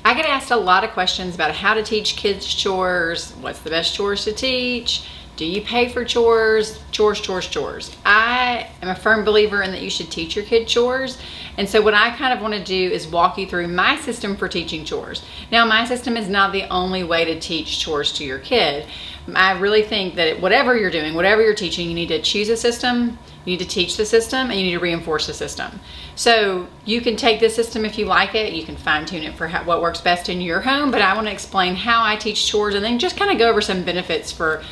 I get asked a lot of questions about how to teach kids chores, what's the best chores to teach, do you pay for chores, chores. I am a firm believer in that you should teach your kid chores. And so what I kind of want to do is walk you through my system for teaching chores. Now, my system is not the only way to teach chores to your kid. I really think that whatever you're doing, whatever you're teaching, you need to choose a system, you need to teach the system, and you need to reinforce the system. So you can take this system if you like it, you can fine tune it for what works best in your home, but I want to explain how I teach chores and then just kind of go over some benefits for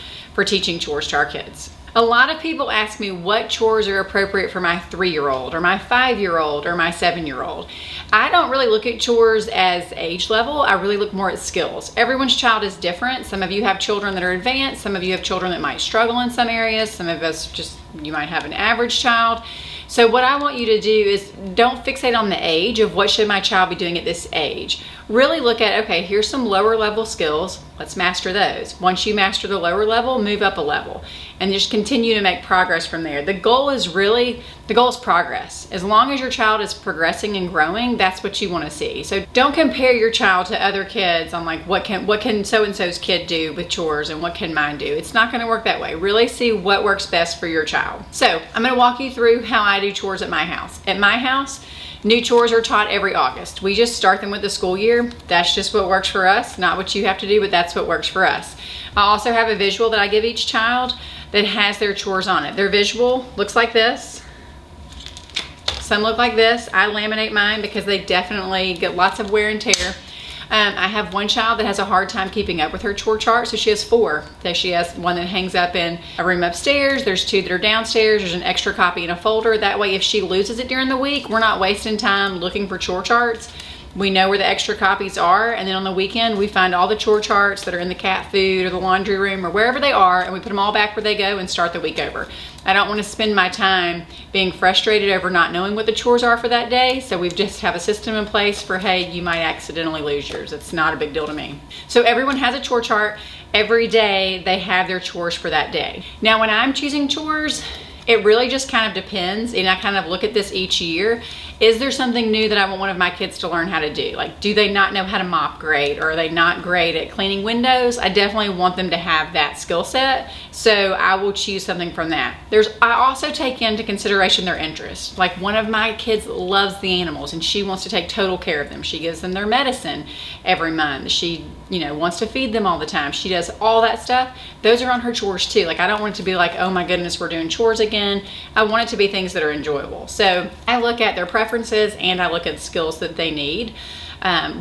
teaching chores to our kids. A lot of people ask me what chores are appropriate for my 3-year-old or my 5-year-old or my 7-year-old. I don't really look at chores as age level. I really look more at skills. Everyone's child is different. Some of you have children that are advanced. Some of you have children that might struggle in some areas. Some of us you might have an average child. So what I want you to do is don't fixate on the age of what should my child be doing at this age. Really look at, okay, here's some lower level skills. Let's master those. Once you master the lower level, move up a level and just continue to make progress from there. The goal is progress. As long as your child is progressing and growing, that's what you want to see. So don't compare your child to other kids on like what can so-and-so's kid do with chores and what can mine do. It's not going to work that way. Really see what works best for your child. So I'm going to walk you through how I do chores at my house. At my house, new chores are taught every August. We just start them with the school year. That's just what works for us. Not what you have to do, but that's what works for us. I also have a visual that I give each child that has their chores on it. Their visual looks like this. Some look like this. I laminate mine because they definitely get lots of wear and tear. I have one child that has a hard time keeping up with her chore chart, so she has 4. So she has one that hangs up in a room upstairs, there's 2 that are downstairs, there's an extra copy in a folder. That way if she loses it during the week, we're not wasting time looking for chore charts. We know where the extra copies are, and then on the weekend we find all the chore charts that are in the cat food or the laundry room or wherever they are, and we put them all back where they go and start the week over. I don't want to spend my time being frustrated over not knowing what the chores are for that day, so we just have a system in place for, hey, you might accidentally lose yours. It's not a big deal to me. So everyone has a chore chart. Every day they have their chores for that day. Now when I'm choosing chores, it really just kind of depends, and I kind of look at this each year. Is there something new that I want one of my kids to learn how to do? Like, do they not know how to mop great, or are they not great at cleaning windows? I definitely want them to have that skill set, so I will choose something from that. I also take into consideration their interests. Like, one of my kids loves the animals and she wants to take total care of them. She gives them their medicine every month. She wants to feed them all the time. She does all that stuff. Those are on her chores too. Like, I don't want it to be like, oh my goodness, we're doing chores again. I want it to be things that are enjoyable. So I look at their preferences and I look at the skills that they need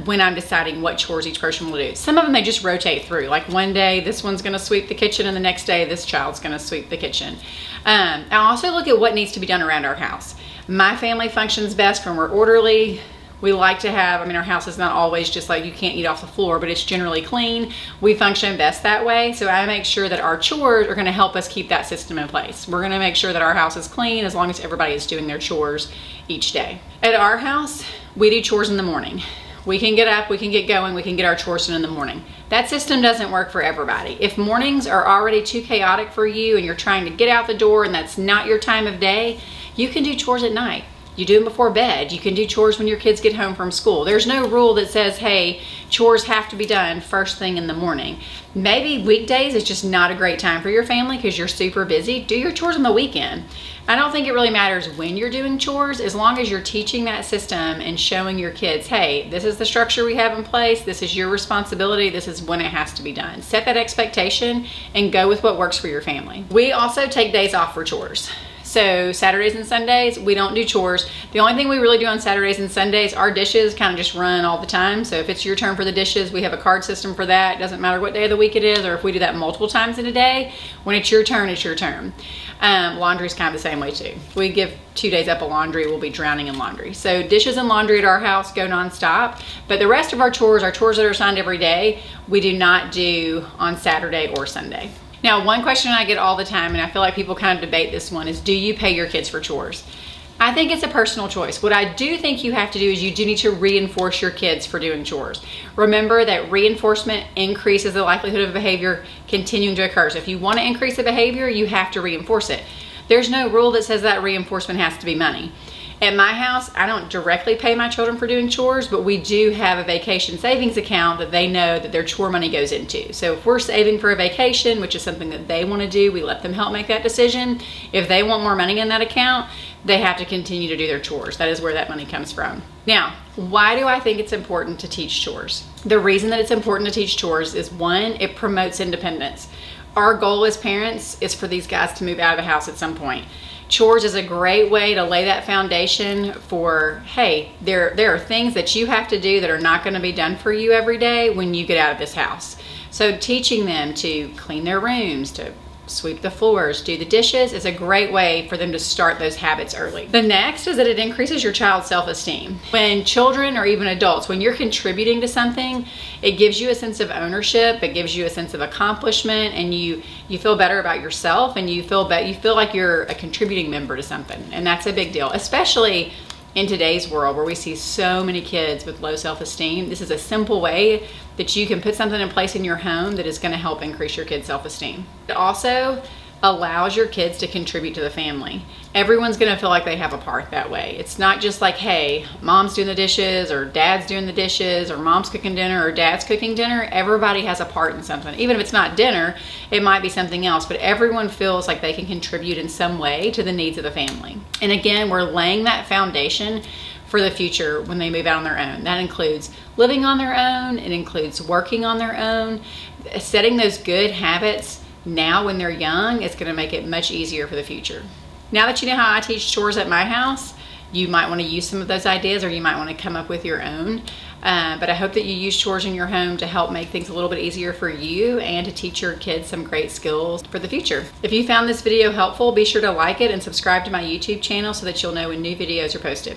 when I'm deciding what chores each person will do. Some of them they just rotate through. Like, one day this one's gonna sweep the kitchen and the next day this child's gonna sweep the kitchen. I also look at what needs to be done around our house. My family functions best when we're orderly. We like to have, our house is not always just like you can't eat off the floor, but it's generally clean. We function best that way. So I make sure that our chores are gonna help us keep that system in place. We're gonna make sure that our house is clean as long as everybody is doing their chores each day. At our house, we do chores in the morning. We can get up, we can get going, we can get our chores done in the morning. That system doesn't work for everybody. If mornings are already too chaotic for you and you're trying to get out the door and that's not your time of day, you can do chores at night. You do them before bed. You can do chores when your kids get home from school. There's no rule that says, hey, chores have to be done first thing in the morning. Maybe weekdays is just not a great time for your family because you're super busy. Do your chores on the weekend. I don't think it really matters when you're doing chores, as long as you're teaching that system and showing your kids, hey, this is the structure we have in place. This is your responsibility. This is when it has to be done. Set that expectation and go with what works for your family. We also take days off for chores. So Saturdays and Sundays, we don't do chores. The only thing we really do on Saturdays and Sundays, our dishes kind of just run all the time. So if it's your turn for the dishes, we have a card system for that. It doesn't matter what day of the week it is, or if we do that multiple times in a day. When it's your turn, it's your turn. Laundry is kind of the same way too. If we give 2 days up of laundry, we'll be drowning in laundry. So dishes and laundry at our house go nonstop. But the rest of our chores that are assigned every day, we do not do on Saturday or Sunday. Now, one question I get all the time, and I feel like people kind of debate this one, is do you pay your kids for chores? I think it's a personal choice. What I do think you have to do is you do need to reinforce your kids for doing chores. Remember that reinforcement increases the likelihood of behavior continuing to occur. So if you want to increase the behavior, you have to reinforce it. There's no rule that says that reinforcement has to be money. At my house, I don't directly pay my children for doing chores, but we do have a vacation savings account that they know that their chore money goes into. So if we're saving for a vacation, which is something that they want to do, we let them help make that decision. If they want more money in that account, they have to continue to do their chores. That is where that money comes from. Now, why do I think it's important to teach chores? The reason that it's important to teach chores is, one, it promotes independence. Our goal as parents is for these guys to move out of the house at some point. Chores is a great way to lay that foundation for, hey, there are things that you have to do that are not going to be done for you every day when you get out of this house. So teaching them to clean their rooms, to sweep the floors, do the dishes is a great way for them to start those habits early. The next is that it increases your child's self-esteem. When children or even adults, when you're contributing to something, it gives you a sense of ownership, it gives you a sense of accomplishment, and you feel better about yourself, and you feel like you're a contributing member to something. And that's a big deal, especially in today's world where we see so many kids with low self-esteem. This is a simple way that you can put something in place in your home that is going to help increase your kids' self-esteem. It also allows your kids to contribute to the family. Everyone's going to feel like they have a part that way. It's not just like, hey, mom's doing the dishes, or dad's doing the dishes, or mom's cooking dinner, or dad's cooking dinner. Everybody has a part in something. Even if it's not dinner, it might be something else, but everyone feels like they can contribute in some way to the needs of the family. And again, we're laying that foundation for the future when they move out on their own. That includes living on their own. It includes working on their own. Setting those good habits now when they're young is going to make it much easier for the future. Now that you know how I teach chores at my house, you might want to use some of those ideas, or you might want to come up with your own. But I hope that you use chores in your home to help make things a little bit easier for you and to teach your kids some great skills for the future. If you found this video helpful, be sure to like it and subscribe to my YouTube channel so that you'll know when new videos are posted.